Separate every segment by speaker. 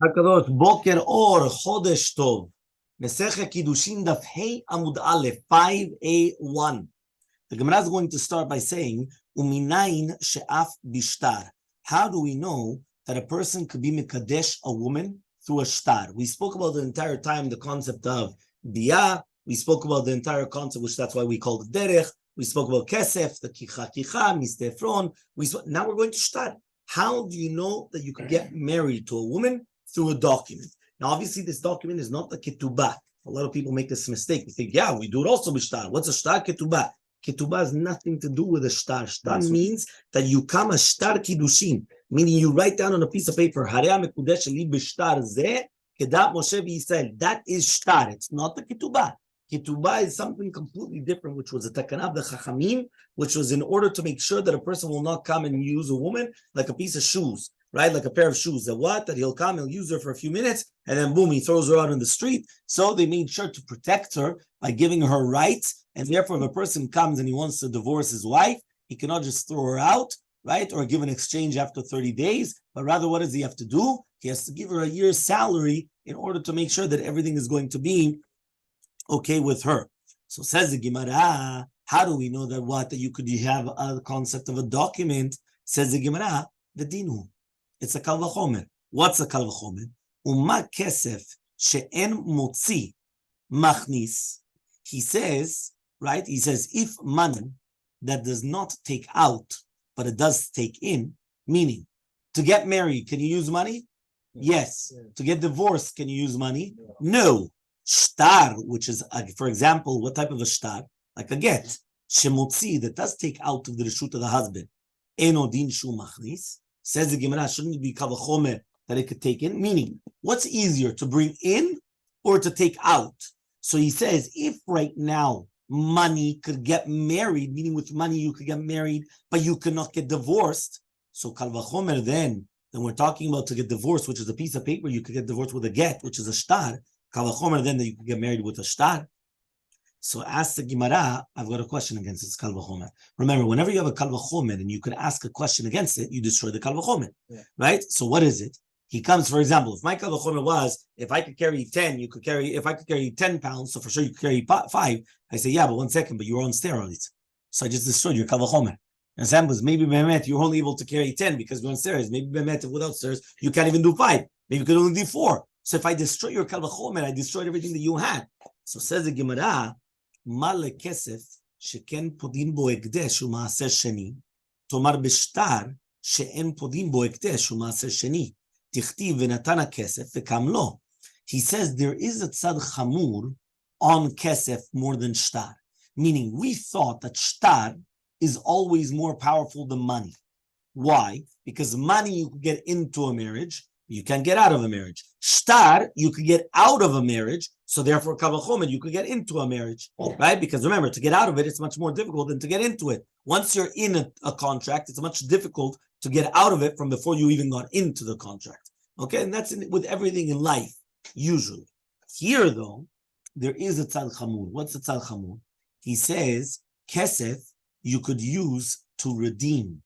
Speaker 1: Hakadosh, Boker Or, Chodesh Tov. Masechet Kiddushin Daf Amud Aleph 5a1. The Gemara is going to start by saying, Uminayin she'af bishtar. How do we know that a person could be mekadesh a woman through a shtar? We spoke about the entire time the concept of biyah. We spoke about the entire concept, which that's why we call it derech. We spoke about kesef, the kicha, mistefron. Now we're going to shtar. How do you know that you could get married to a woman through a document? Now, obviously, this document is not the ketubah. A lot of people make this mistake. They think, yeah, we do it also with shtar. What's a shtar? Ketubah. Ketubah has nothing to do with a shtar. Shtar means that you come a shtar kiddushin, meaning you write down on a piece of paper, that is shtar. It's not the ketubah. Ketubah is something completely different, which was a takanah of the chachamim, which was in order to make sure that a person will not come and use a woman like a piece of shoes, right? Like a pair of shoes. That he'll come, he'll use her for a few minutes, and then boom, he throws her out in the street. So they made sure to protect her by giving her rights. And therefore, if a person comes and he wants to divorce his wife, he cannot just throw her out, right? Or give an exchange after 30 days. But rather, what does he have to do? He has to give her a year's salary in order to make sure that everything is going to be okay with her. So says the Gemara, how do we know that you could have a concept of a document? Says the Gemara, the dinu. It's a kal v'chomer. What's a kal v'chomer? Uma kesef she'en motzi machnis. He says, right? He says, if money that does not take out, but it does take in, meaning to get married, can you use money? Yes. Yeah. To get divorced, can you use money? No. Shtar, which is, for example, what type of a shtar? Like a get. Shemotzi, that does take out of the reshut of the husband. Eno din shu machnis. Says the Gemara, shouldn't it be kal v'chomer that it could take in? Meaning, what's easier, to bring in or to take out? So he says, if right now money could get married, meaning with money you could get married, but you cannot get divorced. So kal v'chomer then we're talking about to get divorced, which is a piece of paper, you could get divorced with a get, which is a shtar. Kal v'chomer then that you could get married with a shtar. So ask the Gemara, I've got a question against this kal v'chomer. Remember, whenever you have a kal v'chomer and you could ask a question against it, you destroy the kal v'chomer, right? So what is it? He comes, for example, if my kal v'chomer was, if I could carry 10, you could carry, if I could carry 10 pounds, so for sure you could carry 5. I say, yeah, but 1 second, but you were on steroids. So I just destroyed your kal v'chomer. And Sam was, maybe Behemet, you're only able to carry 10 because you're on steroids. Maybe Behemet, without steroids, you can't even do 5. Maybe you could only do 4. So if I destroy your kal v'chomer, I destroyed everything that you had. So says the Gemara, Male kesef sheken podin bo ekdesh u'maaser sheni, tomar b'shtar she'en podin bo ekdesh u'maaser sheni, tichtiv v'natan ha'kesef v'kam lo. He says there is a tzad chamur on kesef more than shtar, meaning we thought that shtar is always more powerful than money. Why? Because money you could get into a marriage, you can't get out of a marriage. Shtar, you could get out of a marriage, so therefore, kal v'chomer, you could get into a marriage, right? Because remember, to get out of it, it's much more difficult than to get into it. Once you're in a contract, it's much difficult to get out of it from before you even got into the contract. Okay, and that's with everything in life, usually. Here, though, there is a tzad chamur. What's a tzad chamur? He says, kesef, you could use to redeem.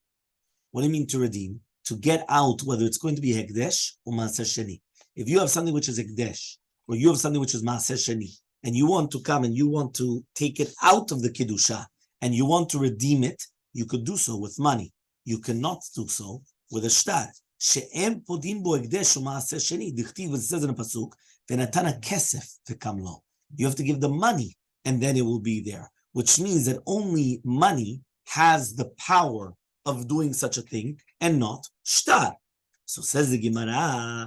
Speaker 1: What do you mean to redeem? To get out, whether it's going to be hekdesh or maaser sheni. If you have something which is hekdesh, or you have something which is maaser sheni, and you want to come and you want to take it out of the kiddusha, and you want to redeem it, you could do so with money. You cannot do so with a shtar. She'en podin bo hekdesh or maaser sheni. Dichtiv, it says in a pasuk, v'natan ha'kesef v'kam lo. You have to give the money, and then it will be there. Which means that only money has the power of doing such a thing, and not shtar. So says the Gemara,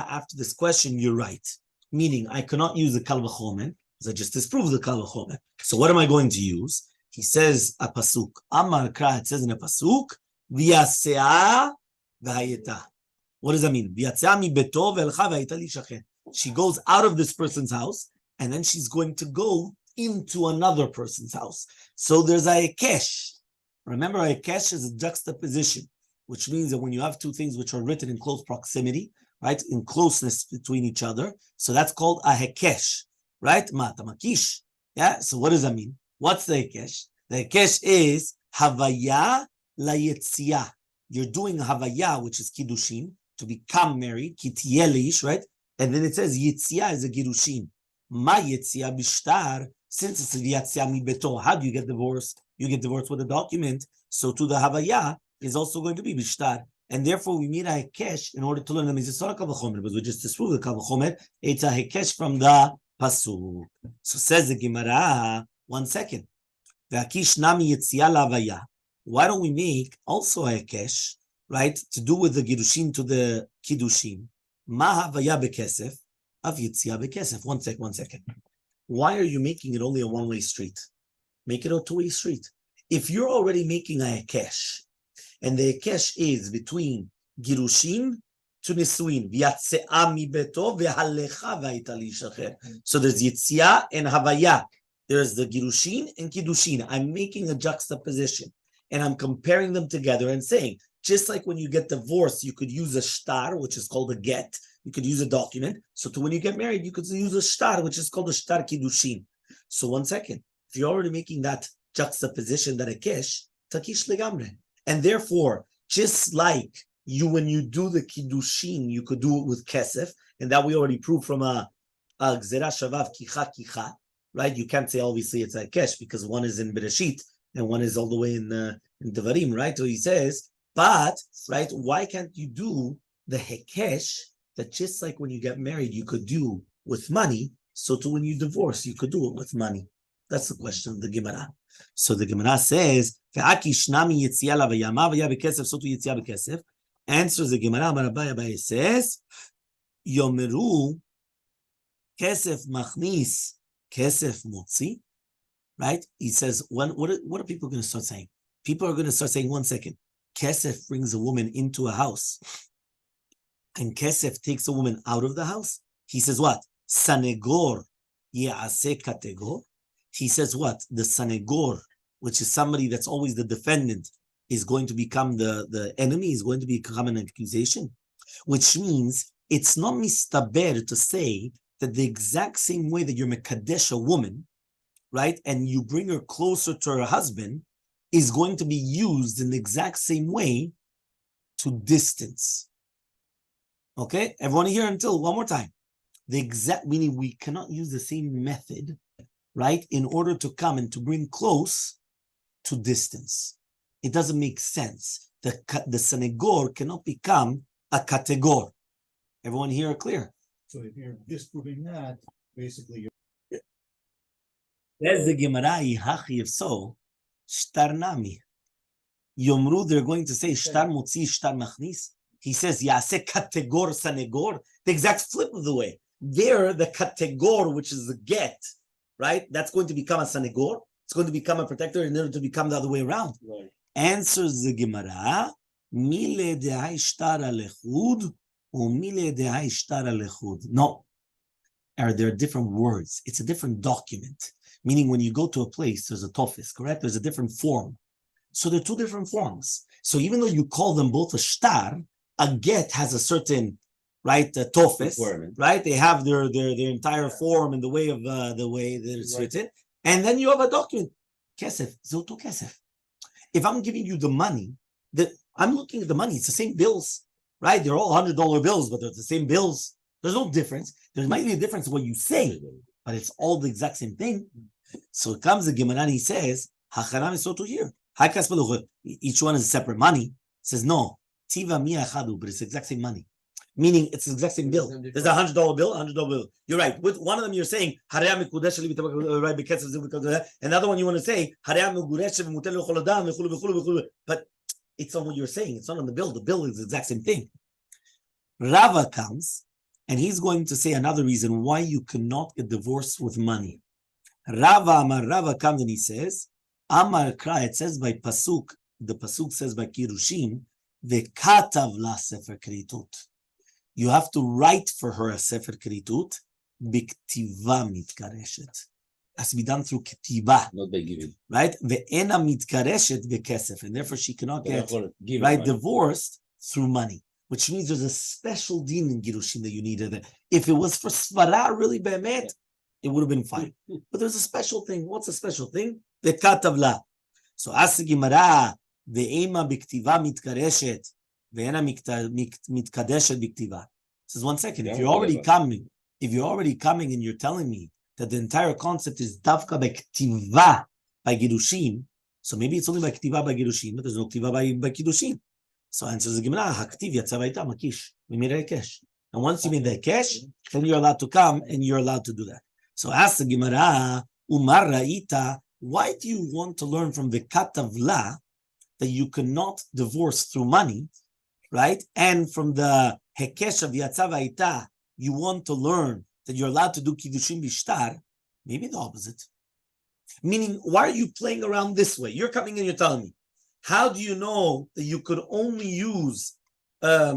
Speaker 1: after this question, you're right. Meaning, I cannot use the kal v'chomer, because I just disproved the kal v'chomer. So what am I going to use? He says a pasuk. Amar kra, it says in a pasuk, v'yasea v'hayeta. What does that mean? V'yasea mi beto v'elcha v'hayeta li shachen. She goes out of this person's house, and then she's going to go into another person's house. So there's a hekesh. Remember, a hekesh is a juxtaposition, which means that when you have two things which are written in close proximity, right, in closeness between each other, so that's called a hekesh, right? Matamakish. Yeah. So what does that mean? What's the hekesh? The hekesh is havaya la yetzia. You're doing havaya, which is kiddushin, to become married, kitiyelish, right? And then it says yitzia is a girushin. Ma yitzia bishtar, since it's a yitzia mi beto, how do you get divorced? You get divorced with a document. So to the havaya is also going to be bishtar. And therefore we need a hekesh in order to learn them. It's not a kavachomer, but we just disprove the kavachomer. It's a hekesh from the pasuk. So says the Gemara, 1 second. Why don't we make also a hekesh, right, to do with the girushin to the kiddushin? Ma havaya bekesef, av yitzia bekesef. 1 second. Why are you making it only a one-way street? Make it a two-way street. If you're already making a hekesh, and the hekesh is between girushin to nisuin, v'yatzea mi beto v'halecha v'ayita lishacher. So there's yitzia and havaya. There's the girushin and kiddushin. I'm making a juxtaposition, and I'm comparing them together and saying, just like when you get divorced, you could use a shtar, which is called a get. You could use a document. So to when you get married, you could use a shtar, which is called a shtar kiddushin. So 1 second. If you're already making that juxtaposition, that hekesh, takish legamre. And therefore, just like you, when you do the kiddushin, you could do it with kesef, and that we already proved from a gzera shavav kicha kicha, right? You can't say obviously it's a hekesh because one is in Bereshit and one is all the way in Devarim, right? So he says, but right, why can't you do the hekesh that just like when you get married you could do with money? So to when you divorce you could do it with money. That's the question of the Gemara. So the Gemara says, answers the Gemara, Rabbi says, Yomeru kesef machnis, kesef motzi, right? He says, what are people going to start saying? People are going to start saying, 1 second, kesef brings a woman into a house, and kesef takes a woman out of the house. He says what? Sanegor ye'aseh kategor. He says what? The sanegor, which is somebody that's always the defendant, is going to become the enemy, is going to become an accusation, which means it's not mistaber to say that the exact same way that you're mekadesh a woman, right, and you bring her closer to her husband, is going to be used in the exact same way to distance. Okay, everyone here until one more time. The exact meaning we cannot use the same method, right, in order to come and to bring close to distance. It doesn't make sense. The sanegor cannot become a kategor. Everyone here are clear?
Speaker 2: So if you're disproving that, basically you're...
Speaker 1: There's the Gemara, if so, shtar nami. Yomru, they're going to say shtar motzi, shtar machnis. He says, yaseh kategor sanegor. The exact flip of the way. There, the kategor, which is the get, right? That's going to become a sanegor. It's going to become a protector in order to become the other way around. Right. Answers the Gemara, mile dehai shtar alechud, or mile dehai shtar alechud. No. There are different words. It's a different document. Meaning when you go to a place, there's a tofis, correct? There's a different form. So there are two different forms. So even though you call them both a shtar, a get has a certain, right, tofis, right? They have their entire form and the way of the way that it's written. And then you have a document, kesef, zotu kesef. If I'm giving you the money, I'm looking at the money, it's the same bills, right? They're all $100 bills, but they're the same bills. There's no difference. There might be a difference in what you say, but it's all the exact same thing. So it comes the Gemara and he says, Hacharam is so to here. Each one is separate money. It says, no, Tiva mi achadu, but it's the exact same money. Meaning it's the exact same bill. There's a $100 bill, $100 bill. You're right. With one of them, you're saying, and the other one you want to say, but it's on what you're saying. It's not on the bill. The bill is the exact same thing. Rava comes, and he's going to say another reason why you cannot get divorced with money. Rava comes and he says, Amar Kra, it says by Pasuk, the Pasuk says by Kirushim, Vekatav la Sefer Kritut. You have to write for her a Sefer Kritut, Biktiva mitkareshet. Has to be done through Ktiva.
Speaker 3: Not by giving.
Speaker 1: Right? Ve'ena mitkareshet bekesef. And therefore she cannot get divorced through money. Which means there's a special din in Girushin that you needed. If it was for Svara, really be'emet, it would have been fine. But there's a special thing. What's a special thing? Vekatav la. So ask the Gemara, Ve'ema biktiva mitkareshet, ואינה מתקדשת בכתיבה. Says 1 second, if you're already coming and you're telling me that the entire concept is dafka by ktiva by Kiddushin, so maybe it's only by ktiva by Kiddushin, but there's no ktiva by Kiddushin. So answers the Gemara, haktiv yatsa vayta makish. We made a hekesh. And once you made the hekesh, then you're allowed to come and you're allowed to do that. So ask the Gemara, umar ra'ita, why do you want to learn from the katavla that you cannot divorce through money, right? And from the hekesh of yatsa vayta, you want to learn that you're allowed to do kiddushin bishtar? Maybe the opposite. Meaning, why are you playing around this way? You're coming and you're telling me, how do you know that you could only use a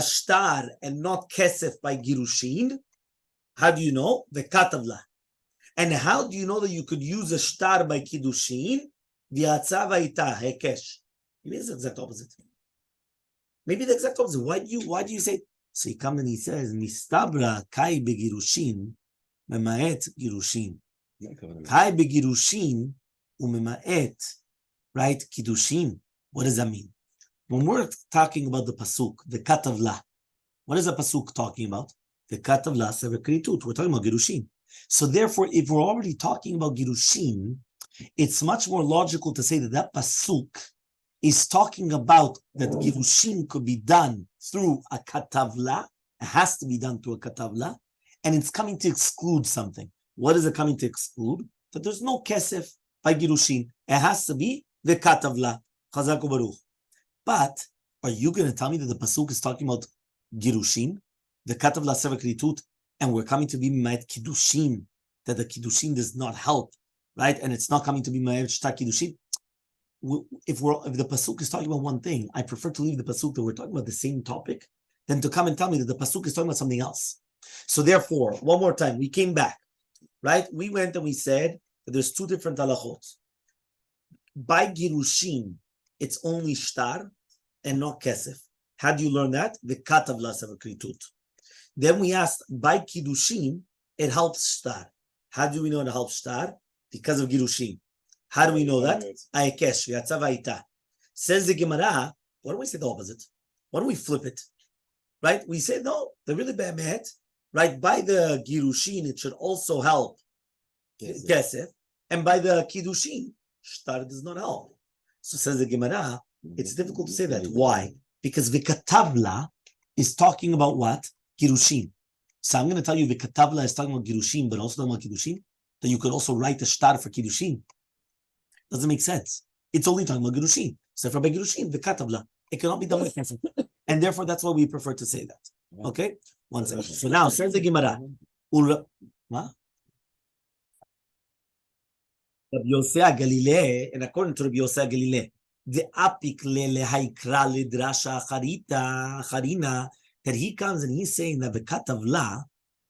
Speaker 1: shtar and not kesef by girushin? How do you know? The katavla. And how do you know that you could use a shtar by kiddushin? V'yatsa vayta hekesh. Maybe it's the exact opposite. Maybe the exact opposite. Why do you say? So he comes and he says, "Mistabra kai begirushin, memaet girushin. Kai begirushin umemaet." Right? Kiddushin. What does that mean? When we're talking about the pasuk, the katavla, what is the pasuk talking about? The katavla sever kritut. We're talking about girushin. So therefore, if we're already talking about girushin, it's much more logical to say that that pasuk is talking about that girushin could be done through a katavla. It has to be done through a katavla, and it's coming to exclude something. What is it coming to exclude? That there's no kesef by girushin. It has to be the katavla. Chazak u'baruch. But are you going to tell me that the pasuk is talking about girushin, the katavla sever kritut, and we're coming to be ma'et kiddushin, that the kiddushin does not help, right? And it's not coming to be ma'et shtar kiddushin. If the pasuk is talking about one thing, I prefer to leave the pasuk that we're talking about the same topic than to come and tell me that the pasuk is talking about something else. So therefore, one more time, we came back, right? We went and we said that there's two different halachot. By girushin, it's only shtar and not kesef. How do you learn that? The katavla sever kritut. Then we asked, by kiddushin, it helps shtar. How do we know it helps shtar? Because of girushin. How do we know that? Aikesh, yatsa vayta. Says the Gemara, why don't we say the opposite? Why don't we flip it? Right? We say, no, they're really bad, right? By the girushin, it should also help kesef. And by the kiddushin, shtar does not help. So says the Gemara, it's difficult to say that. Why? Because vikatavla is talking about what? Girushin. So I'm going to tell you vikatavla is talking about girushin, but also talking about kiddushin. That you could also write a shtar for kiddushin. Doesn't make sense. It's only talking about girushin. So for by girushin, vikatavla, it cannot be done with kesef. And therefore, that's why we prefer to say that. Okay? One second. So now, says the Gemara. Rabbi Yosef Galilei, and according to Rabbi Yosef Galilei, the apik le haikra le drasha charina, that he comes and he's saying that the katavla,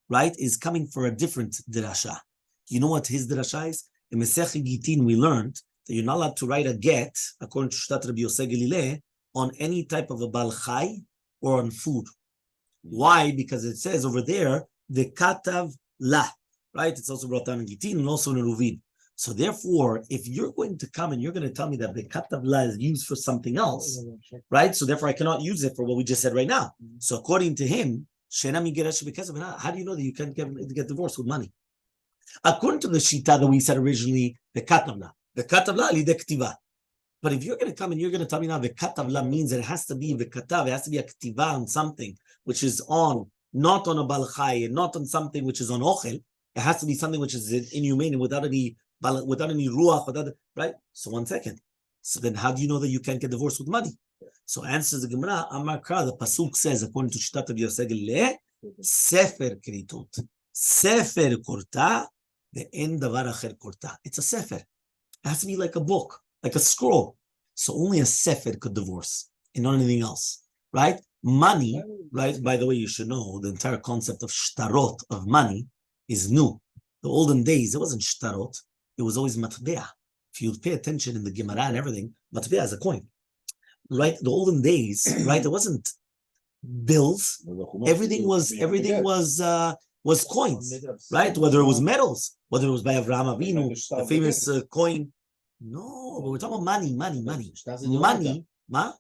Speaker 1: right, is coming for a different drasha. You know what his drasha is? In Masechet Gittin, we learned that you're not allowed to write a get, according to Shtat Rabbi Yosef Galilei, on any type of a bal chai or on food. Why? Because it says over there, the katav la, right? It's also brought down in Gittin and also in Ruvin. So therefore, if you're going to come and you're going to tell me that the katav la is used for something else, right? So therefore, I cannot use it for what we just said right now. So according to him, how do you know that you can't get divorced with money? According to the shita that we said originally, the katavla alidei ktiva. But if you're going to come and you're going to tell me now the katavla means that it has to be the katav, it has to be a ktiva on something which is on, not on a balchai, and not on something which is on ochel. It has to be something which is inhumane and without any ruach, right? So 1 second. So then how do you know that you can't get divorced with money? So answers the Gemara, Amar Kra, the pasuk says, according to Shtat Rabbi Yosef Galilei, sefer kritut. Sefer korta, the end davar acher korta. It's a sefer. It has to be like a book, like a scroll. So only a sefer could divorce, and not anything else, right? Money, right? By the way, you should know the entire concept of shtarot, of money, is new. The olden days, it wasn't shtarot. It was always matbea. If you pay attention in the Gemara and everything, matbea is a coin, right? The olden days, right? It wasn't bills. Everything was coins, right? Whether it was metals, whether it was by Avraham Avinu, the famous coin. No, but we're talking about money. Money Ma?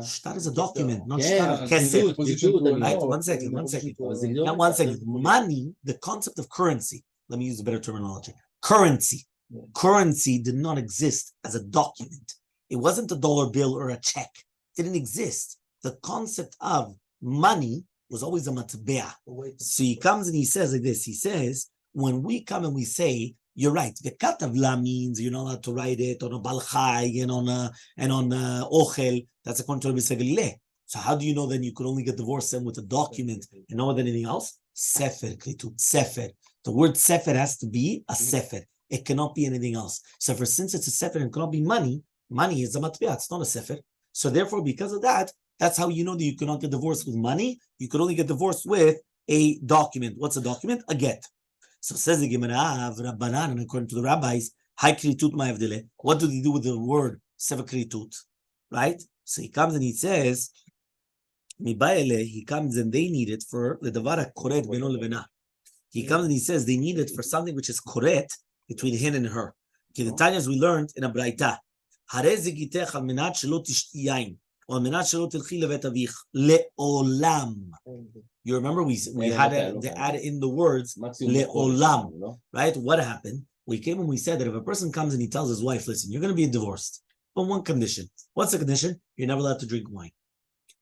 Speaker 1: Shtar is a document, not shtar. Right? One second. Now, one second. Money, the concept of currency. Let me use a better terminology. Currency. Currency did not exist as a document. It wasn't a dollar bill or a check. It didn't exist. The concept of money was always a matbea. So he comes and he says like this. He says, when we come and we say, you're right, vekatavla means you're not allowed to write it on a balchai and on Oziel. That's according to Rabbi Segel. So how do you know then you could only get divorced then with a document and not with anything else? Sefer, klitut, sefer. The word sefer has to be a sefer. It cannot be anything else. So since it's a sefer and cannot be money, money is a matbea. It's not a sefer. So therefore, because of that, that's how you know that you cannot get divorced with money. You could only get divorced with a document. What's a document? A get. So says the Gemara, Rabbanan, and according to the rabbis, Hai kritut ma'avdele. What do they do with the word sefer kritut? Right? So he comes and he says, he comes and they need it for the davara koret beno levena. He comes and he says they need it for something which is koret between him and her. Okay, the Tanyas we learned in a braita. Hare zigitech al menat shelo tishti yain. Or menat shelo tilchi levet avich leolam. You remember we had to add in the words leolam, right? What happened? We came and we said that if a person comes and he tells his wife, listen, you're going to be divorced, on one condition. What's the condition? You're never allowed to drink wine,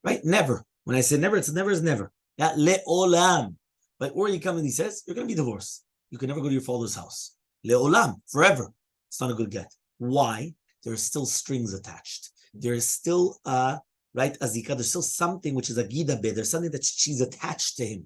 Speaker 1: right? Never. When I say never, it's never is never. Yeah, leolam. But or he comes and he says, you're going to be divorced. You can never go to your father's house. Leolam, forever. It's not a good get. Why? There are still strings attached. There is still right, azika, there's still something which is a gida be, there's something that she's attached to him.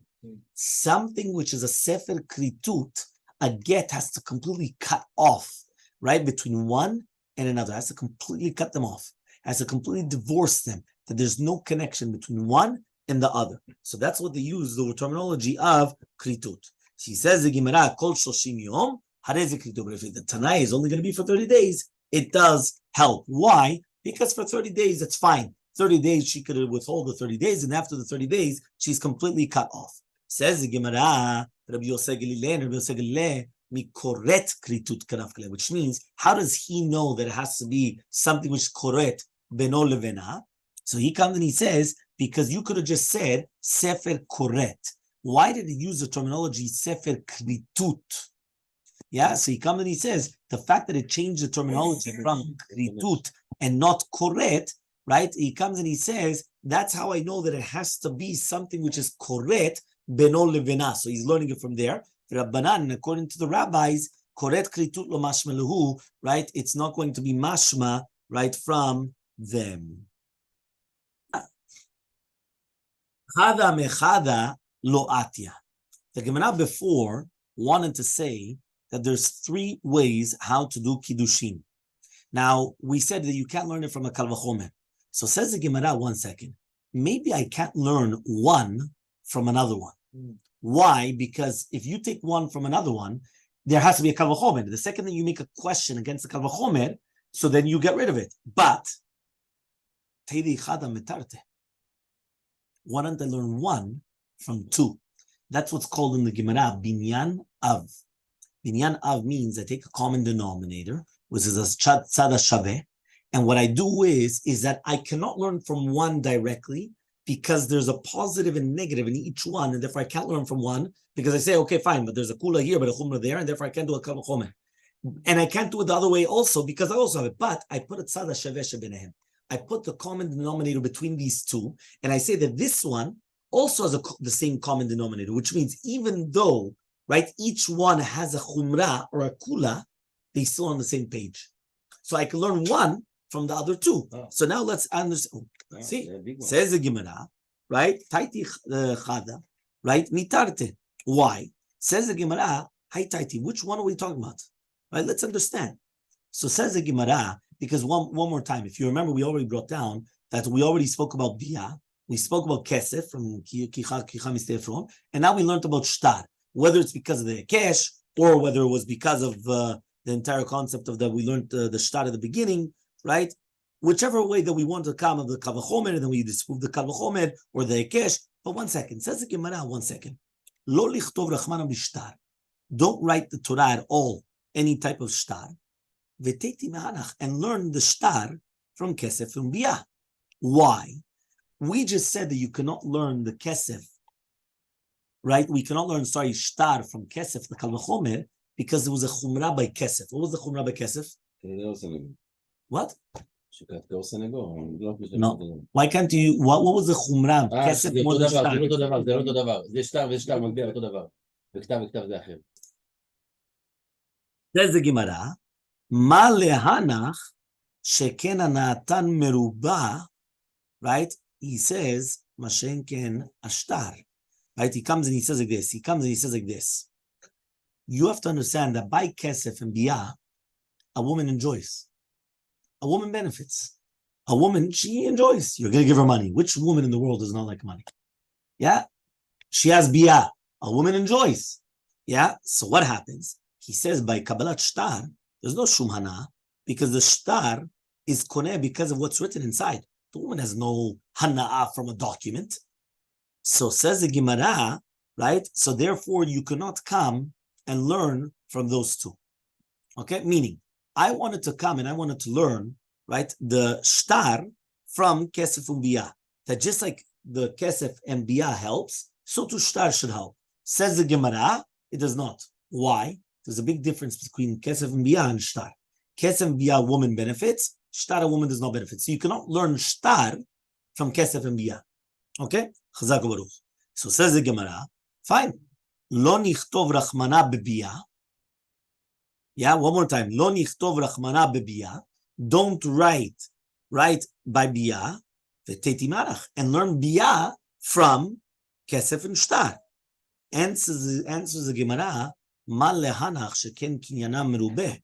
Speaker 1: Something which is a sefer kritut, a get has to completely cut off, right, between one and another, has to completely cut them off, has to completely divorce them, that there's no connection between one and the other. So that's what they use, the terminology of kritut. She says the Gemara, kol shoshim yom, hareze kritut. But if the Tanai is only going to be for 30 days, it does help. Why? Because for 30 days, it's fine. 30 days, she could withhold the 30 days, and after the 30 days, she's completely cut off. Says the Gemara, Rabbi Oziel, mikoret kritut kanaf, which means, how does he know that it has to be something which is koret beno levena? So he comes and he says, because you could have just said sefer koret. Why did he use the terminology sefer kritut? Yeah, so he comes and he says, the fact that it changed the terminology from kritut and not koret, right? He comes and he says, that's how I know that it has to be something which is koret beno levena. So he's learning it from there. Rabbanan, according to the rabbis, koret kritut lo mashma lehu, right? It's not going to be mashma, right, from them. Chada mechada lo atya. The Gemara before wanted to say that there's 3 ways how to do kiddushin. Now, we said that you can't learn it from a kal vachomer. So says the Gemara, 1 second, maybe I can't learn one from another one. Why? Because if you take one from another one, there has to be a kal vachomer. The second that you make a question against the kal vachomer, so then you get rid of it. But, why don't I learn one from 2? That's what's called in the Gemara, binyan av. Binyan av means I take a common denominator, which is a tzad shaveh, and what I do is that I cannot learn from one directly because there's a positive and negative in each one, and therefore I can't learn from one because I say, okay, fine, but there's a kula here, but a chumrah there, and therefore I can't do a kal vachomer. And I can't do it the other way also because I also have it, but I put a tzad shaveh shebenehem. I put the common denominator between these two, and I say that this one also has the same common denominator, which means even though, right, each one has a chumrah or a kula, they still on the same page. So I can learn one from the other 2. So now let's understand. See, says the Gemara, right? Taiti chada, right? Mitarte. Why? Says the Gemara, hi taiti. Which one are we talking about? Right? Let's understand. So says the Gemara, because one more time, if you remember, we already brought down that we already spoke about bia, we spoke about kesef from kicha mistefron, and now we learned about shtar. Whether it's because of the kesh or whether it was because of the entire concept of that we learned the shtar at the beginning, right? Whichever way that we want to come of the kal vachomer, and then we disprove the kal vachomer or the kesh. But 1 second, says the Gemara, 1 second. Lo lichtov rachmana b'shtar. Don't write the Torah at all, any type of shtar. And learn the shtar from kesef, from bia. Why? We just said that you cannot learn the kesef, right? We cannot learn, shtar from kesef, the kal v'chomer, because there was a chumrah by kesef. What was the chumrah by kesef? What? No. Why can't you? What was the chumrah? Kesef more than shtar. Says the Gemara, Ma lehanach sheken anatan merubah, right? He says, Mashenken ashtar. Right? He comes and he says like this. You have to understand that by kesef and biyah, a woman enjoys. A woman benefits. A woman, she enjoys. You're going to give her money. Which woman in the world does not like money? Yeah? She has biyah. A woman enjoys. Yeah? So what happens? He says by Kabbalat shtar, there's no shum hana, because the shtar is koneh because of what's written inside. The woman has no hana'ah from a document. So says the Gemara, right? So therefore you cannot come and learn from those two. Okay? Meaning, I wanted to come and I wanted to learn, right, the shtar from kesef and biyah. That just like the kesef and biyah helps, so too shtar should help. Says the Gemara, it does not. Why? There's a big difference between kesef and biyah and shtar. Kesef and biyah, woman benefits. Shtar, a woman does not benefit. So you cannot learn shtar from kesef and biyah. Okay? Chazak u'baruch. So says the Gemara, fine. Lo nichtov rachmana bebiyah. Yeah, one more time. Lo nichtov rachmana bebiyah. Don't write by biyah. V'teti marach. And learn biyah from kesef and shtar. Answers the Gemara, Ma lehanach sheken kinyanam merubeh.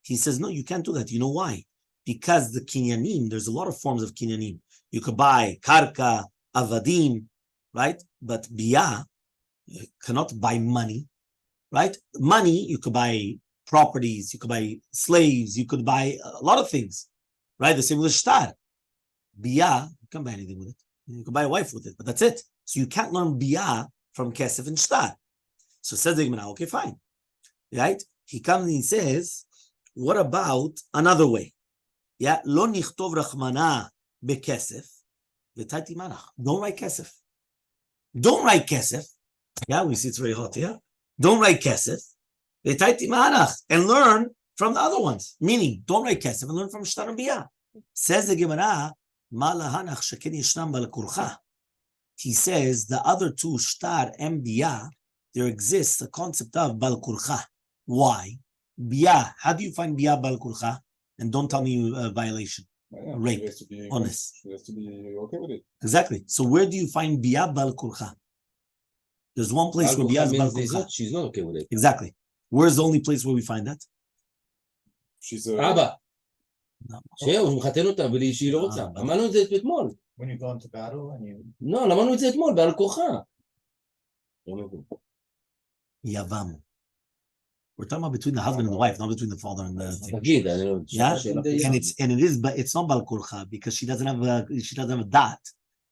Speaker 1: He says, no, you can't do that. You know why? Because the kinyanim, there's a lot of forms of kinyanim. You could buy karka, avadim, right? But biyah, you cannot buy money, right? Money, you could buy properties, you could buy slaves, you could buy a lot of things, right? The same with shtar. Biyah, you can't buy anything with it. You can buy a wife with it, but that's it. So you can't learn biyah from kesef and shtar. So says the Gemara, okay, fine. Right? He comes and he says, what about another way? Yeah, lo nichtov rachmana bekesef v'tati manach. Don't write kesef. Don't write kesef. Yeah, we see it's very hot. Yeah, don't write kesef v'tati manach and learn from the other ones. Meaning, don't write kesef and learn from shtar and biyah. Says the Gemara, ma lahanach sheken yishnam bal kurcha. He says the other two, shtar and biyah, there exists a concept of bal kurcha. Why? Biyah. How do you find biyah bal kurcha? And don't tell me violation, rape, honest.
Speaker 2: She has to be okay with it.
Speaker 1: Exactly. So where do you find biyah bal kurcha? There's one place where biyah is bal kurcha.
Speaker 3: She's not okay with it.
Speaker 1: Exactly. Where's the only place where we find that?
Speaker 2: She's a...
Speaker 3: אבא, שהוא מחתן אותה שהיא לא רוצה. אמרנו את זה אתמול.
Speaker 2: When you go into battle and you...
Speaker 3: לא, אמרנו את זה אתמול, בעל כורחה.
Speaker 1: Yavam. We're talking about between the husband and the wife, not between the father and the thing.
Speaker 3: תגיד, אני לא...
Speaker 1: Yeah, and it is, but it's not bal kurcha because she doesn't have a dat,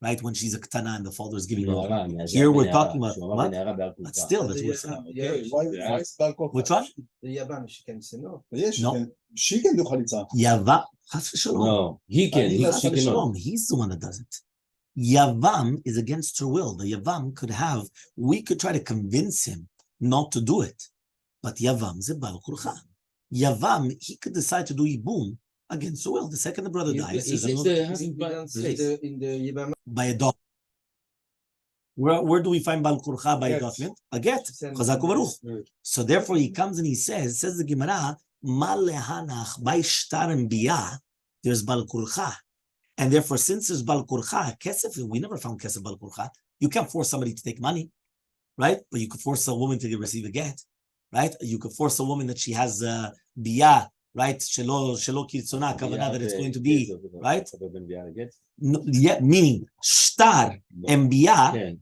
Speaker 1: right? When she's a ketana and the father is giving her. Here we're talking about what? But still, that's what we're saying.
Speaker 2: Okay, why is Bal Korcha?
Speaker 1: Which one?
Speaker 4: The Yavam, she can say no.
Speaker 2: Yes,
Speaker 1: No.
Speaker 2: She can do chalitza.
Speaker 1: Yavam. Chas v'shalom.
Speaker 3: No, he can.
Speaker 1: Chas
Speaker 3: She cannot.
Speaker 1: v'shalom. He's the one that does it. Yavam is against her will. The Yavam could have. We could try to convince him not to do it, but Yavam is a bal kurcha. Yavam, he could decide to do ibum against her will. The second the brother dies,
Speaker 3: He says the husband
Speaker 4: In the Yavam,
Speaker 1: by a document. Where do we find bal kurcha by a document? A get. Chazak u'baruch. So therefore he comes and he says the Gemara, ma lehanach by shtar and biyah, there's bal kurcha. And therefore, since there's bal kurcha, kesef, we never found kesef bal kurcha. You can't force somebody to take money, right? But you could force a woman to receive a get, right? You could force a woman that she has biyah, right? Shelo kirtzona, kavanah, that it's going to be, right? No, yeah, meaning shtar and biyah,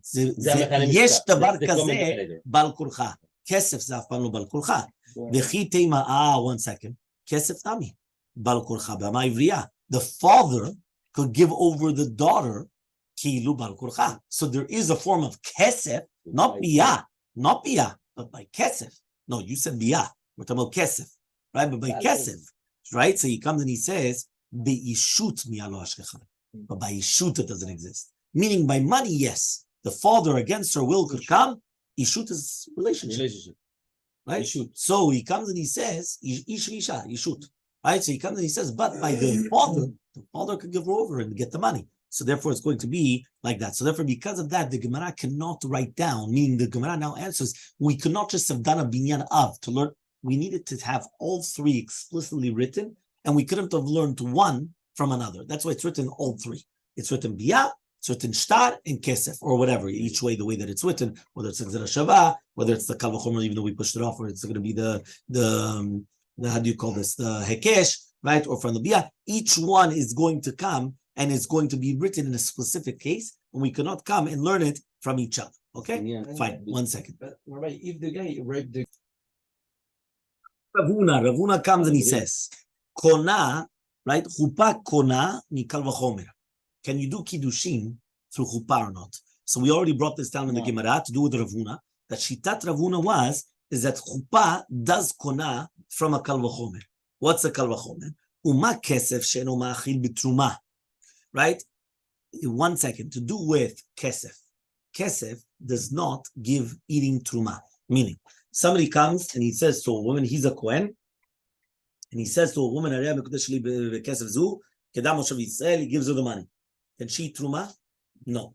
Speaker 1: yesh davar kazeh bal kurcha. Kesef zaf panu bal kurcha. V'chi teima, 1 second. Kesef nami bal kurcha b'ama ivriya. The father could give over the daughter kilu bal kurcha. So there is a form of kesef, not biyah, but by kesef. No, you said biyah. We're talking about kesef, right? But by kesef, right? So he comes and he says, "Beishut mi alo ashkecha." but by Ishut it doesn't exist. Meaning by money, yes. The father against her will could come. Ishut is relationship. Right? Ishut. So he comes and he says, Ish Isha, Ishut. Right? So he comes and he says, but by the father could give her over and get the money. So therefore it's going to be like that. So therefore, because of that, the Gemara cannot write down, meaning the Gemara now answers, we could not just have done a binyan of to learn. We needed to have all three explicitly written, and we couldn't have learned one from another. That's why it's written all three. It's written biyah, it's written shtar, and kesef, or whatever, each way, the way that it's written, whether it's Gzera Shava, whether it's the kal v'chomer, even though we pushed it off, or it's going to be the how do you call this, the hekesh, right, or from the biyah. Each one is going to come, and it's going to be written in a specific case, and we cannot come and learn it from each other. Okay? Yeah. Fine, 1 second.
Speaker 4: But Rabbi, if the guy raped the
Speaker 1: Ravuna comes and he says, Kona, right? Chuppah kona mikal v'chomer. Can you do kiddushin through chuppah or not? So we already brought this down in the Gemara to do with Ravuna. That shitat Ravuna is that chuppah does kona from a kal v'chomer. What's a kal v'chomer? Uma kesef she'eno ma'achil b'truma. Right? 1 second. To do with kesef. Kesef does not give eating truma. Meaning, somebody comes and he says to a woman, he's a Kohen, and he says to a woman, he gives her the money. Can she eat truma? No.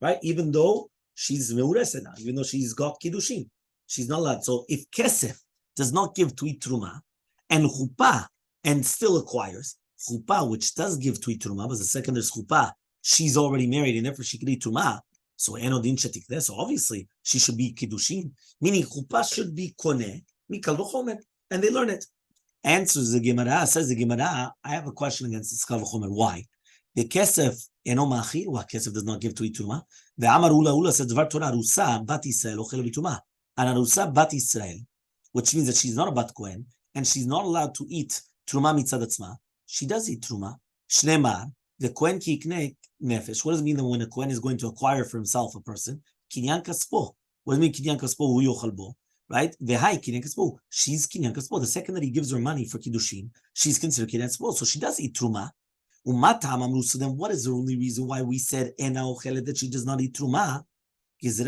Speaker 1: Right? Even though she's meuresed now, even though she's got kiddushin, she's not allowed. So if kesef does not give to eat truma, and chuppah, and still acquires, chuppah, which does give to eat truma, but the second there's chuppah, she's already married, and therefore she can eat truma. So enodin shetikneh. So obviously she should be kiddushin. Meaning chuppah should be koneh mikal v'chomer, and they learn it. Answers the Gemara. Says the Gemara. I have a question against this kal v'chomer. Why? The kesef eno ma'achil. Why kesef does not give to eat truma? The Amar Ula says dvar Torah arusa bat Yisrael ochel b'truma. An arusa bat Yisrael, which means that she's not a bat Kohen and she's not allowed to eat truma mitzad atzma. She does eat truma. Shneimar the Kohen ki yikneh nefesh. What does it mean that when a Kohen is going to acquire for himself a person? Kinyan kaspo. What does it mean kinyan kaspo? Hu yochal bo. Right? V'hai kinyan kaspo. She's kinyan kaspo. The second that he gives her money for kiddushin, she's considered kinyan kaspo. So she does eat truma. Umatam amru. So then, what is the only reason why we said ena ochelet that she does not eat truma? Because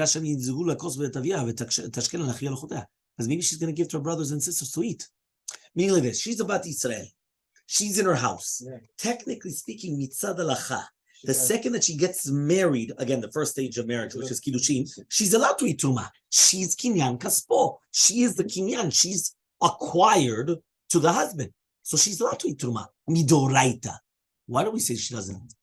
Speaker 1: maybe she's going to give to her brothers and sisters to eat. Meaning like this: she's about Israel. She's in her house. Yeah. Technically speaking, mitzad halacha. The second that she gets married, again, the first stage of marriage, which is kiddushin, she's allowed to eat truma. She's kinyan kaspo. She is the kinyan. She's acquired to the husband. So she's allowed to eat truma. Midoraita. Why do we say she doesn't?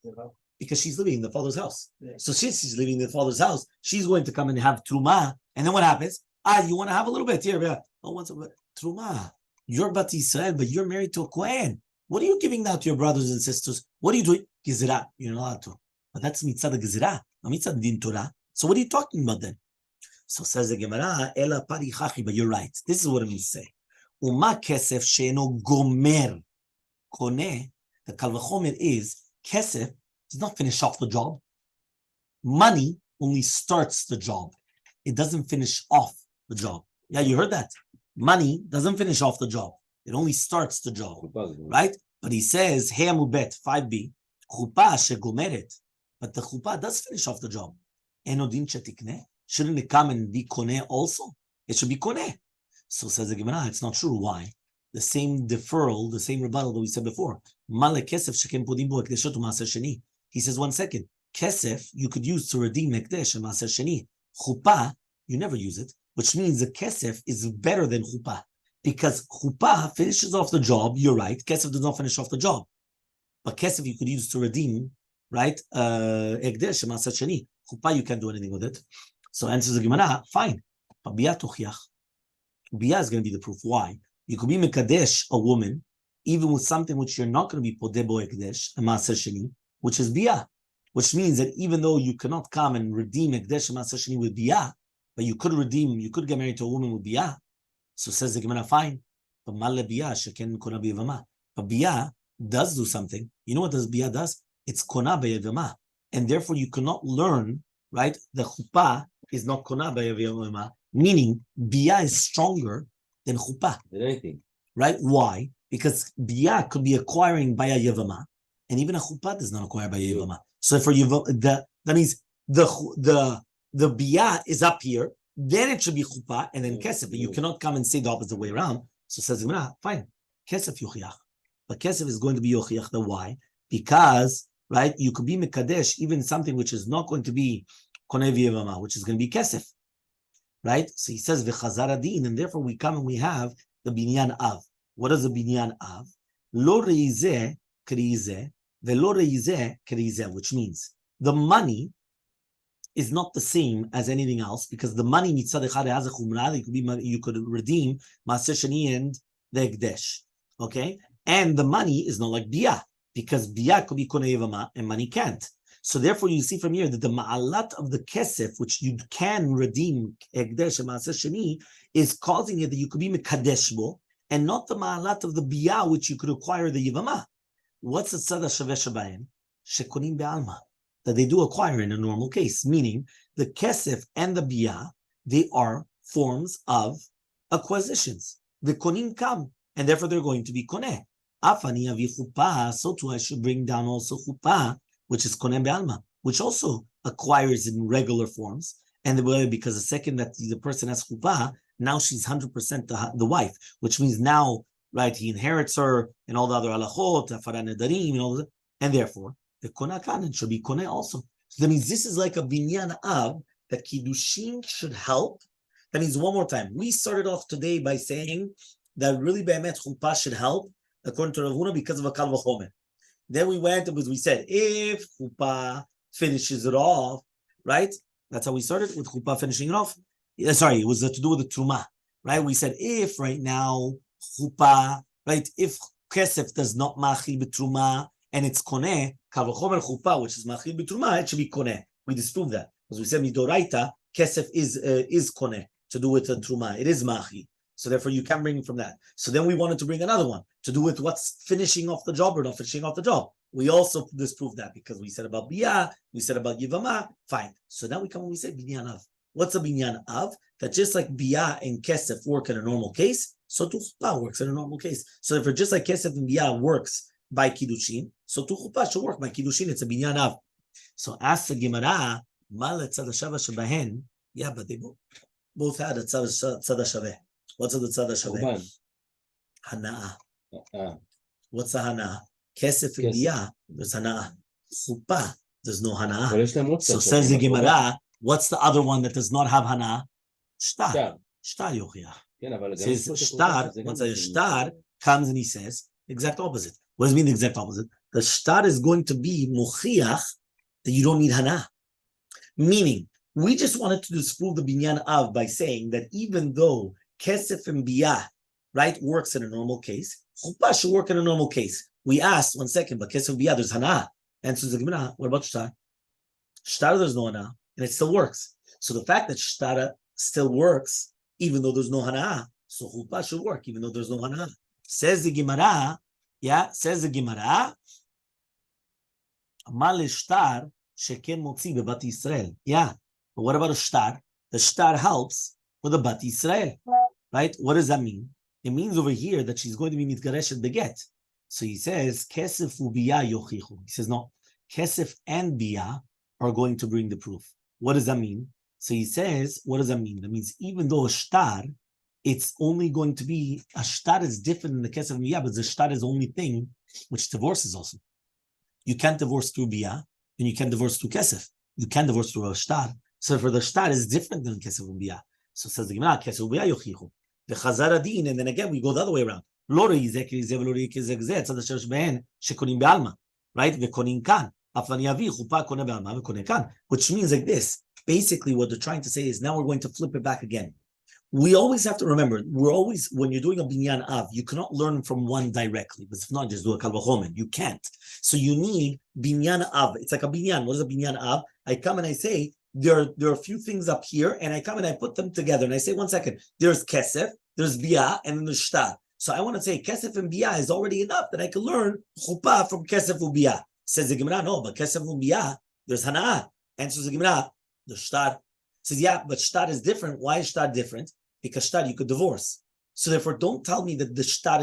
Speaker 1: Because she's living in the father's house. Yeah. So since she's living in the father's house, she's going to come and have truma. And then what happens? You want to have a little bit here? Oh, what's a truma? You're Bat Yisrael, but you're married to a Kohen. What are you giving now to your brothers and sisters? What are you doing? Gizera. You're not allowed to. But that's mitzad gizera, not mitzad din Torah. So what are you talking about then? So says the Gemara, Ela pari chachi, but you're right. This is what I'm going to say. Uma kesef she'eno gomer koneh. The kal v'chomer is kesef does not finish off the job. Money only starts the job. It doesn't finish off the job. Yeah, you heard that. Money doesn't finish off the job. It only starts the job, right? But he says, Hey Amubet, 5b, chuppah shegomeret. But the chuppah does finish off the job. Enodin shetikneh. Shouldn't it come and be koneh also? It should be koneh. So says the Gemara, it's not true. Why? The same deferral, the same rebuttal that we said before. Male kesef shekem podim bo ekdeshot u'maaser sheni. He says, 1 second. Kesef, you could use to redeem ekdesh and maaser sheni. Chuppah, you never use it, which means the kesef is better than chuppah. Because chuppah finishes off the job, you're right. Kesef does not finish off the job. But kesef you could use to redeem, right? Ekdesh, maaser sheni. Chuppah, you can't do anything with it. So answers the Gemara, fine. But biyah tochiach. Biyah is going to be the proof. Why? You could be mekadesh a woman, even with something which you're not going to be podebo ekdesh, and maaser sheni, which is biyah. Which means that even though you cannot come and redeem ekdesh and maaser sheni with biyah, but you could get married to a woman with biyah. So says the Gemara, fine. But malle biyah sheken kona b'yevama. But biyah does do something. You know what this biyah does? It's kona b'yevama. And therefore you cannot learn, right? The chuppah is not kona b'yevama. Meaning biyah is stronger than chuppah.
Speaker 3: Anything.
Speaker 1: Right? Why? Because biyah could be acquiring by a yevama. and even a chuppah does not acquire by yevama. So for that means the biyah is up here, then it should be chuppah and then kesef. But you cannot come and say the opposite way around. So says Gemara, fine, kesef yochiach, but kesef is going to be yochiach. The why? Because right, you could be mekadesh even something which is not going to be koneh v'yevama, which is going to be kesef. Right? So he says v'chazar adin, and therefore we come and we have the binyan av. What is the binyan av? Lo reizeh k'reizeh ve'lo reizeh k'reizeh, which means the money is not the same as anything else, because the money mitzad echad has a chumrah. You could redeem maaser sheni and the ekdesh, okay? And the money is not like biyah, because biyah could be koneh yevama and money can't. So therefore, you see from here that the ma'alat of the kesef, which you can redeem ekdesh and maaser sheni, is causing it that you could be mekadeshbo, and not the ma'alat of the biyah, which you could acquire the yevama. What's the tzad shaveh shabayin? Shekonim be'alma, that they do acquire in a normal case, meaning the kesef and the biyah, they are forms of acquisitions. The konim come, and therefore they're going to be koneh. Afani avi chuppah, so too I should bring down also chuppah, which is koneh be'alma, which also acquires in regular forms. And because the second that the person has chuppah, now she's 100% the wife, which means now, right, he inherits her and all the other halachot, afarat nedarim, and all that, and therefore the koneh kanan should be koneh also. So that means this is like a binyan av that kiddushin should help. That means one more time. We started off today by saying that really be'emet chuppah should help according to Rav Huna because of a kal v'chomer. Then we went because we said if chuppah finishes it off, right? That's how we started with chuppah finishing it off. Sorry, it was to do with the truma, right? We said if right now chuppah, right? If kesef does not machil b'truma and it's koneh, kal v'chomer chuppah, which is machil b'truma, it should be koneh. We disproved that because we said midoraita kesef is koneh to do with the truma. It is machil. So therefore, you can bring it from that. So then we wanted to bring another one to do with what's finishing off the job or not finishing off the job. We also disproved that because we said about biyah, we said about yivama. Fine. So now we come and we say binyan av. What's a binyan av? That just like biyah and kesef work in a normal case, so too chuppah works in a normal case. So therefore, just like kesef and biyah works by kiddushin, so too chuppah should work by kiddushin. It's a binyan av. So ask the Gemara, ma letzad hashava shebahen? Yeah, but they both had a tzad hashaveh. What's the tzad hashaveh? Hana'ah. What's the hana'ah? Kesef and biyah, there's hana'ah. Chuppah, there's no hana'ah. So says the Gemara, what's the other one that does not have hana'ah? Shtar. Shtar yochiach. Says shtar, once a shtar comes and he says, the exact opposite. What does it mean the exact opposite? The shtar is going to be mochiach that you don't need hana'ah. Meaning, we just wanted to disprove the binyan av by saying that even though kesef and biyah, right, works in a normal case, chuppah should work in a normal case. We asked, 1 second, but kesef and biyah, there's hana'ah. Answers the Gemara, what about shtar? Shtar, there's no hana'ah, and it still works. So the fact that shtar still works, even though there's no hana'ah, so chuppah should work, even though there's no hana'ah. Says the Gemara, Amal shtar sheken motzi bebat Yisrael. Yeah, but what about a shtar? The shtar helps with the bat Yisrael. Right? What does that mean? It means over here that she's going to be mitgareshet beget. So he says, kesef ubiyah yochichu. He says, no, kesef and biyah are going to bring the proof. What does that mean? So he says, what does that mean? That means even though a shtar, it's only going to be, a shtar is different than the kesef and biyah, but the shtar is the only thing which divorces also. You can't divorce through biyah, and you can't divorce through kesef. You can't divorce through a shtar. So for the shtar is different than kesef and biyah. So says the Gemara, kesef ubiyah yochichu. The Chazar Adin, and then again we go the other way around. Right? Which means like this. Basically, what they're trying to say is now we're going to flip it back again. We always have to remember, when you're doing a binyan av, you cannot learn from one directly. But if not, just do a kal v'chomer. You can't. So you need binyan av. It's like a binyan. What is a binyan av? I come and I say, there are a few things up here, and I come and I put them together, and I say, 1 second, there's kesef, there's biyah, and then there's shtar. So I want to say kesef and biyah is already enough that I can learn chuppah from kesef and biyah. Says the Gemara, no, but kesef and biyah, there's hana'ah. Answers the Gemara, the shtar. Says, yeah, but shtar is different. Why is shtar different? Because shtar you could divorce. So therefore, don't tell me that the shtar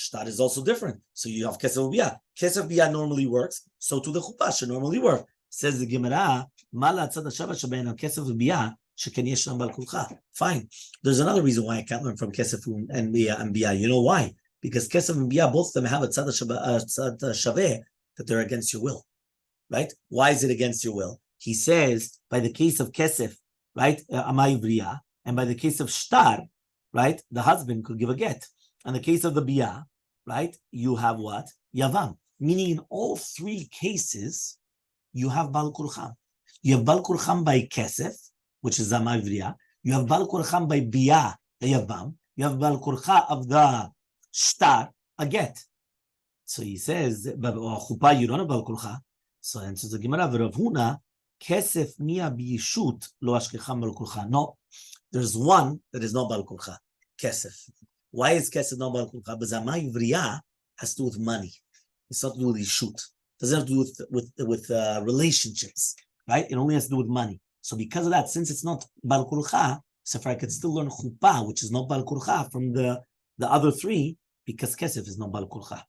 Speaker 1: Shtar is also different. So you have kesef biyah. Kesef biyah normally works. So to the chuppah should normally work. Says the Gemara, Mala tzad hashava shebein kesef biyah sheken yeshnam bal kulcha. Fine. There's another reason why I can't learn from kesef and biyah. You know why? Because kesef and biyah, both of them have a tzad shaveh that they're against your will. Right? Why is it against your will? He says, by the case of kesef, right, amay vriyah, and by the case of shtar, right, the husband could give a get. In the case of the biyah, right, you have what? Yavam. Meaning in all three cases, you have bal kurcham. You have bal kurcham by kesef, which is amay vriyah. You have bal kurcham by biyah, the yavam. You have bal kurcha of the shtar, a get. So he says, but chuppah, you don't have bal kurcha. So answers the Gemara, Rav Huna, kesef mia biyishut lo ashkecham bal kurcha. No, there's one that is not bal kurcha, kesef. Why is kesef not bal kurcha? Because amay vriyah has to do with money. It's not to do with yishut. It doesn't have to do with relationships, right? It only has to do with money. So because of that, since it's not bal kurcha, so I could still learn chuppah, which is not bal kurcha, from the other three, because kesef is not bal kurcha.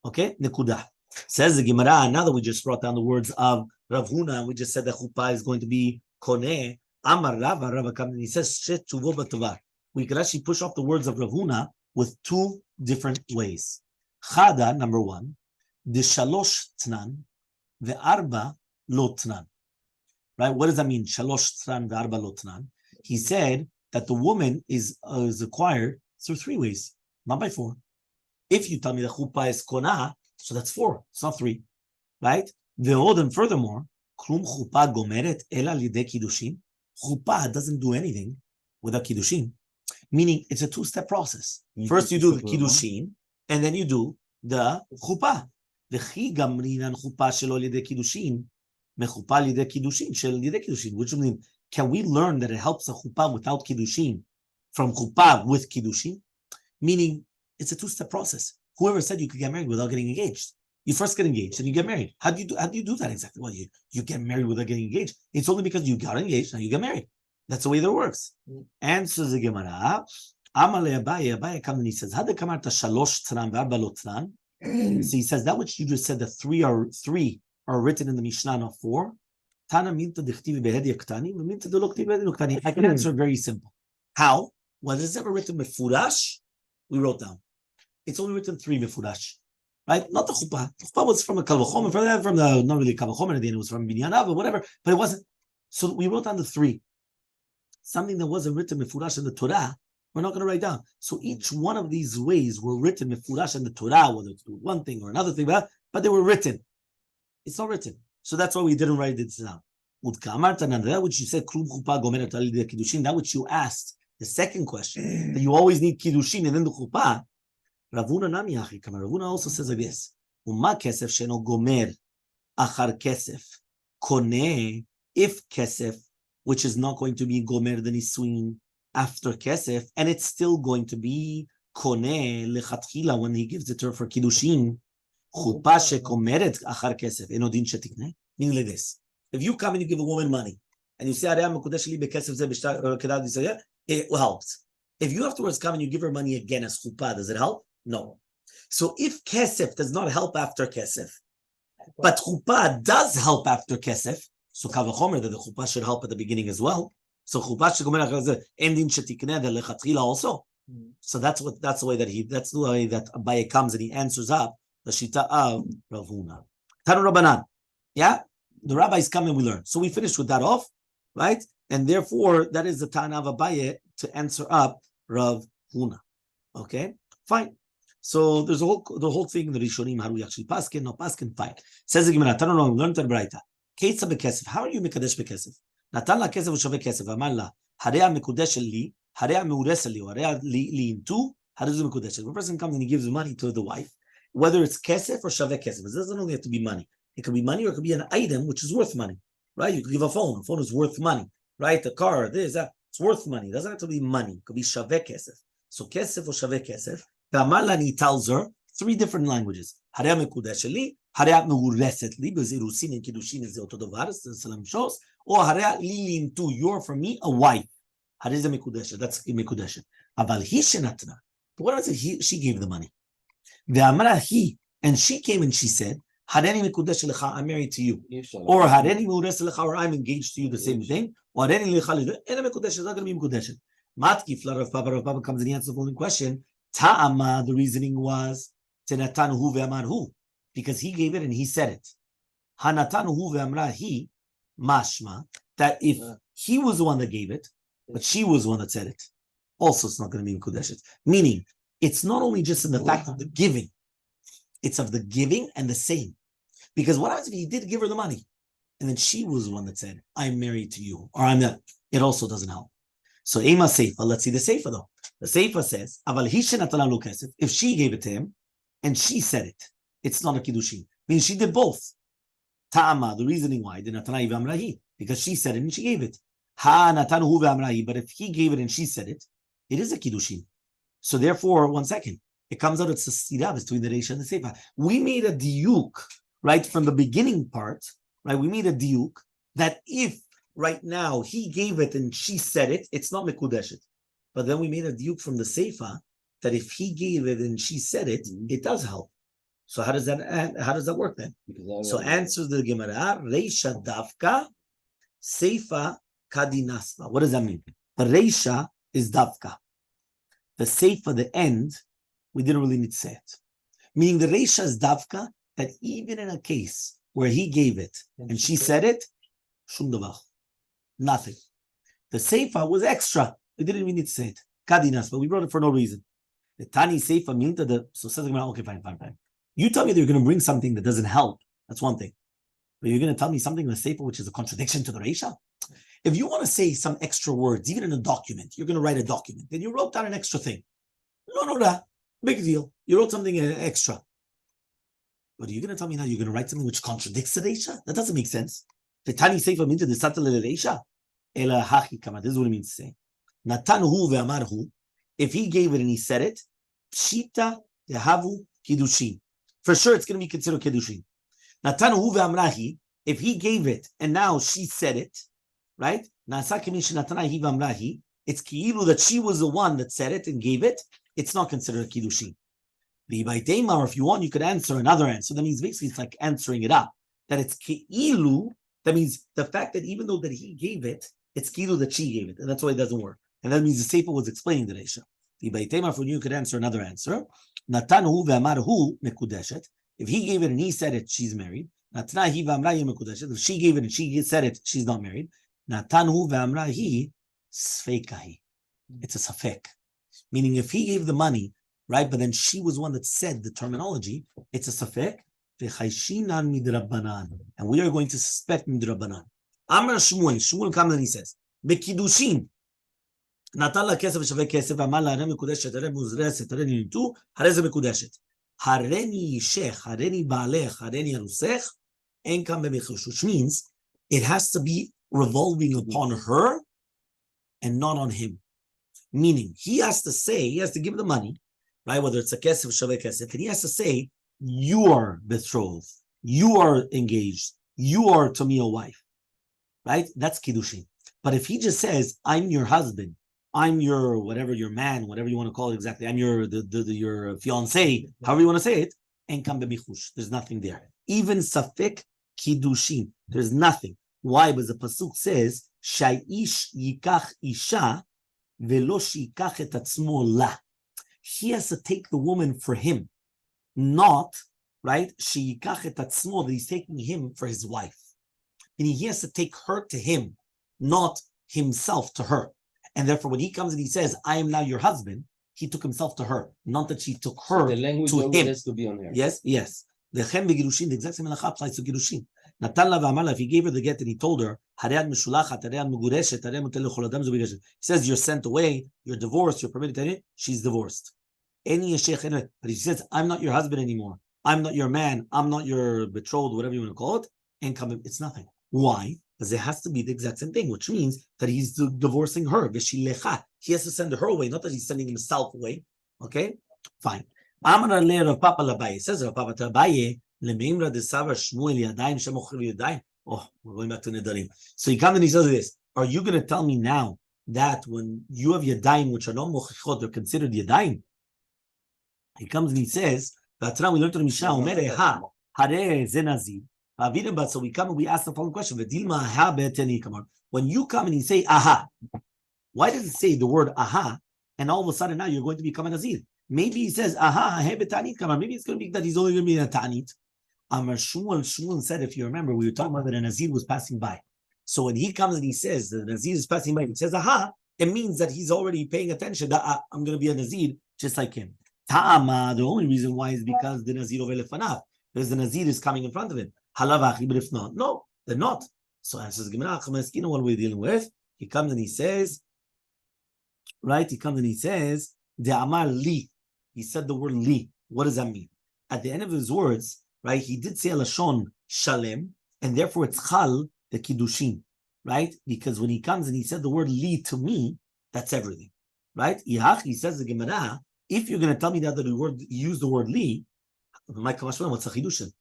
Speaker 1: Okay, nekudah. Says the Gemara, now that we just brought down the words of Rav Huna, we just said that chuppah is going to be koneh. Amar Rava, Rava comes and he says, Shet tuvo b'tova. We could actually push off the words of Rav Huna with two different ways. Chada, number one, the shalosh tnan, the arba lo tnan. Right? What does that mean? Shalosh tnan, the arba lo tnan. He said that the woman is acquired through three ways, not by four. If you tell me the chuppah is konah, so that's four. It's not three, right? And furthermore, klum chuppah gomeret ela lidei kiddushin. Chuppah doesn't do anything without kiddushin, meaning it's a two-step process. First, you do the kiddushin, and then you do the chuppah. V'chi gamrinan chuppah shelo lidei kiddushin, mechuppah lidei kiddushin shel lidei kiddushin. Which means, can we learn that it helps a chuppah without kiddushin from chuppah with kiddushin? Meaning, it's a two-step process. Whoever said you could get married without getting engaged? You first get engaged and you get married. How do you do that exactly? Well, you get married without getting engaged. It's only because you got engaged, now you get married. That's the way that works. Answers the Gemara. Elmaleh Abaye comes and he says, shalosh tzran ve'arba lo tzran. So he says, that which you just said, the three are written in the Mishnah, not four. Tana minta dichtivi behedi yaktani, minta deloktivi behedi yaktani. I can answer very simple. How? Well, it's ever written befurash, we wrote down. It's only written three mefurash, right? Not the chuppah. The chuppah was from a kal v'chomer, from the not really kal v'chomer, it was from binyanav or whatever, but it wasn't. So we wrote down the three. Something that wasn't written mefurash in the Torah, we're not going to write down. So each one of these ways were written mefurash in the Torah, whether it's one thing or another thing, but they were written. It's not written. So that's why we didn't write this down. That which you said, that which you asked, the second question, that you always need kiddushin and then the chuppah. Ravuna also says like this: Uma kesef sheno gomer achar kesef koneh. If kesef, which is not going to be gomer the nisuin after kesef, and it's still going to be koneh lechatchila when he gives it to her for kiddushin, chuppah shekomeret achar kesef enodin shetikne. Meaning like this: if you come and you give a woman money and you say it helps. If you afterwards come and you give her money again as chuppah, does it help? No. So if kesef does not help after kesef, but chuppah does help after kesef, so kal v'chomer that the chuppah should help at the beginning as well. So chuppah shegomer endin shetikneh the lechatchila also. So that's the way that Abaye comes and he answers up the shita of Rav Huna. Tanu Rabbanan. Yeah, the rabbis come and we learn. So we finished with that off, right? And therefore that is the Tana of Abaye to answer up Rav Huna. Okay, fine. So there's the whole thing, the Rishonim, how do we actually paskin, no paskin, fine. Says the Gemara, Tanu Rabbanan, learn to the Braita. Keitza bekesef, how are you mekadesh bekesef? Natan la kesef u'shaveh kesef, amar la, harei mekudesh li, harei meures li, or harei li into, how does it mekudesh? If a person comes and he gives money to the wife, whether it's kesef or shaveh kesef, it doesn't only have to be money. It could be money or it could be an item which is worth money, right? You could give a phone is worth money, right? A car, this, that, it's worth money. It doesn't have to be money. It could be shaveh kesef. So kesef or shaveh kesef, he tells her three different languages. Harei mekudesh li, harei meureset li, because irusin and kiddushin is the otodovar, the salam shos, or harei li into, you're for me a wife. Harei ze mekudesh, that's mekudesh. Aval hi shenatna. But what is it? She gave the money. Ve'amra hi, and she came and she said, Hareni mekudesh lecha, I'm married to you.
Speaker 3: אי אפשר.
Speaker 1: Or Hareni meudes lecha, or I'm engaged to you, the same thing. Or Hareni lecha lecha, ena mekudesh, it's not going to be mekudeshet. Matkif, Rav Papa comes and he answers the following question. Ta'ama, the reasoning was, Tenatanu ve'amarhu, because he gave it and he said it. Hanatanu ve'amra hi, mashma, that if he was the one that gave it, but she was the one that said it, also it's not going to be mekudeshet. Meaning, it's not only just in the fact of the giving, it's of the giving and the saying. Because what happens if he did give her the money, and then she was the one that said, I'm married to you, or I'm not, it also doesn't help. So Ema Seifa, let's see the Seifa though. The Seifa says, if she gave it to him, and she said it, it's not a Kiddushin. Meaning she did both. Ta'ama, the reasoning why, because she said it and she gave it. But if he gave it and she said it, it is a Kiddushin. So therefore, 1 second, it comes out, it's a stirah between the Reisha and the Seifa. We made a diuk, right, from the beginning part, right? We made a diuk that if right now he gave it and she said it, it's not mekudeshet. But then we made a diuk from the Seifa that if he gave it and she said it, it does help. So how does that work then? So answers the Gemara, Reisha Davka, Seifa Kadinasma. What does that mean? The Reisha is Davka. The Seifa, the end, we didn't really need to say it. Meaning the Reisha is Davka, that even in a case where he gave it and she said it, Shum Davar, nothing. The Seifa was extra. We didn't even need to say it. Kadinas, but we brought it for no reason. The Tani Seifa means that so says the Gemara, okay, fine. You tell me that you're going to bring something that doesn't help. That's one thing. But you're going to tell me something in the Seifa which is a contradiction to the Reisha? If you want to say some extra words, even in a document, you're going to write a document, then you wrote down an extra thing. No, big deal. You wrote something extra. But you're going to tell me now you're going to write something which contradicts the Reisha? That doesn't make sense. The Tani Seifa means the Sata Reisha. Ela hachi kama. This is what it means to say. Natanhu ve'amarhu. If he gave it and he said it, pshita yehavu kiddushin. For sure, it's going to be considered kiddushin. Natanhu ve'amrahi. If he gave it and now she said it, right? It's ki'ilu that she was the one that said it and gave it. It's not considered a kiddushin. Or if you want, you could answer another answer. That means basically it's like answering it up. That it's ki'ilu. That means the fact that even though that he gave it, it's ki'ilu that she gave it, and that's why it doesn't work. And that means the Seifa was explaining the Reisha. For you could answer another answer. Natanu ve'amarhu mekudeshet. If he gave it and he said it, she's married. Natnahi ve'amrahi mekudeshet. If she gave it and she said it, she's not married. Natanhu ve'amrahi sfeikahi. It's a safek. Meaning if he gave the money, right, but then she was one that said the terminology, it's a safek. Ve'chayshinan midrabbanan. And we are going to suspect midrabbanan. Amar Shmuel comes and he says, Bekidushin. נתן לה כסף ושווה כסף, ואמר לה, הרי מקודשת, הרי מוזרסת, הרי ניתו, הרי זה מקודשת. הרי אישך, הרי בעלך, הרי ארוסך, אין כאן במחוש, which means it has to be revolving upon her and not on him. Meaning, he has to say, he has to give the money, right? Whether it's a kesef, shave kesef, and he has to say, you are betrothed, you are engaged, you are to me a wife, right? That's kiddushin. But if he just says, I'm your husband, I'm your whatever, your man, whatever you want to call it exactly, I'm your your fiance, however you want to say it, en kam bemichush. There's nothing there. Even safek kiddushin, there's nothing. Why? Because the pasuk says, Sha'ish yikach isha velo shikach et atzmo la. He has to take the woman for him, not right. Shikach et atzmo, that he's taking him for his wife, meaning he has to take her to him, not himself to her. And therefore, when he comes and he says, I am now your husband, he took himself to her, not that she took her
Speaker 3: the language
Speaker 1: to him.
Speaker 3: Has to be on her.
Speaker 1: Yes. The exact same halacha applies to Girushin. Natan la v'amar la, if he gave her the get and he told her, he says, you're sent away, you're divorced, you're permitted to, she's divorced. But he says, I'm not your husband anymore. I'm not your man. I'm not your betrothed, whatever you want to call it. And it's nothing. Why? Because it has to be the exact same thing, which means that he's divorcing her. He has to send her away, not that he's sending himself away. Okay? Fine. Amar le Rav Papa Labaye. Says Rav Papa to Abaye, Lemeimra de Sava Shmuel Yadayim Shemochel Yadayim. Oh, we're going back to Nedarim. So he comes and he says this. Are you going to tell me now that when you have Yadayim, which are not Mochichot, they're considered Yadayim? He comes and he says, V'atran, we learned to the Mishnah, Omer ha, hare ze nazir. But so we come and we ask the following question: V'dilma ha beteni kamar. When you come and you say aha, why does it say the word aha? And all of a sudden now you're going to become a nazir. Maybe he says aha he betanit kamar. Maybe it's going to be that he's only going to be a ta'anit. Amar Shmuel said, if you remember, we were talking about that a nazir was passing by. So when he comes and he says the nazir is passing by, and he says aha, it means that he's already paying attention that I'm going to be a nazir just like him. Ta'ama, the only reason why is because the nazir over lefanav, because the nazir is coming in front of him. Halavachi, but if not, no, they're not. So answers Gemara, you know what we're dealing with. He comes and he says, right? He comes and he says, the amar li. He said the word li. What does that mean? At the end of his words, right? He did say lashon shalem, and therefore it's chal the kiddushin, right? Because when he comes and he said the word li to me, that's everything, right? He says the Gemara, if you're going to tell me that you use the word li, what's the kiddushin?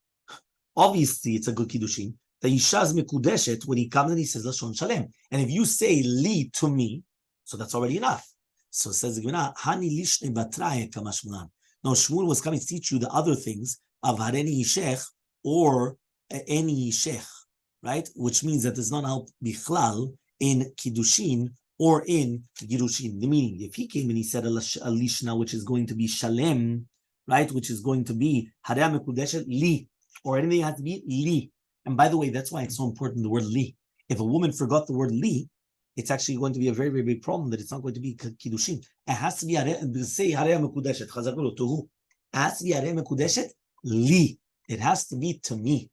Speaker 1: Obviously, it's a good kiddushin. The isha is mekudeshet when he comes and he says lashon shalem, and if you say li to me, so that's already enough. So says the Gemara, hani lishne batraye kamashmulan. No, Shmuel was coming to teach you the other things of hareni shech or any shech, right? Which means that does not help bichlal in kiddushin or in girushin. The meaning, if he came and he said a lishna, which is going to be shalem, right? Which is going to be hareh mekudeshet li, or anything has to be li. And by the way, that's why it's so important, the word li. If a woman forgot the word li, it's actually going to be a very, very big problem that it's not going to be kiddushin. It has to be say hareh mekudeshet. Chazakulu tohu. It has to be hareh mekudeshet li. It has to be to me.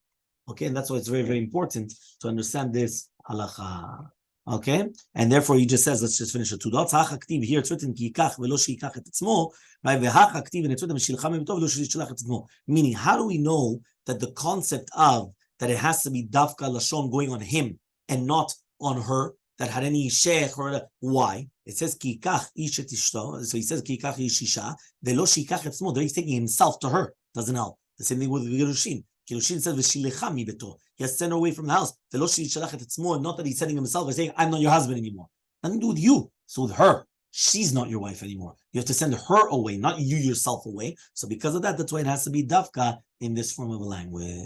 Speaker 1: Okay, and that's why it's very, very important to understand this halacha. Okay, and therefore he just says, let's just finish the two dots. Hach aktiv here it's written ki yikach velo sheikach et etzmo, right? Vehach aktiv and it's written shilcha mebito velo sheishlach et etzmo. Meaning, how do we know that the concept of that it has to be dafka lashon going on him and not on her? That had any sheikh or why? It says ki yikach ish et ishto, so he says ki yikach ish isha velo sheikach etzmo. There he's taking himself to her. Doesn't help. The same thing with Girushin. Girushin says v'shilecha mi beto. He has to send her away from the house. Velo sheishlach et etzmo, not that he's sending himself by saying I'm not your husband anymore. Nothing to do with you. So with her, she's not your wife anymore. You have to send her away, not you yourself away. So because of that, that's why it has to be dafka in this form of a language.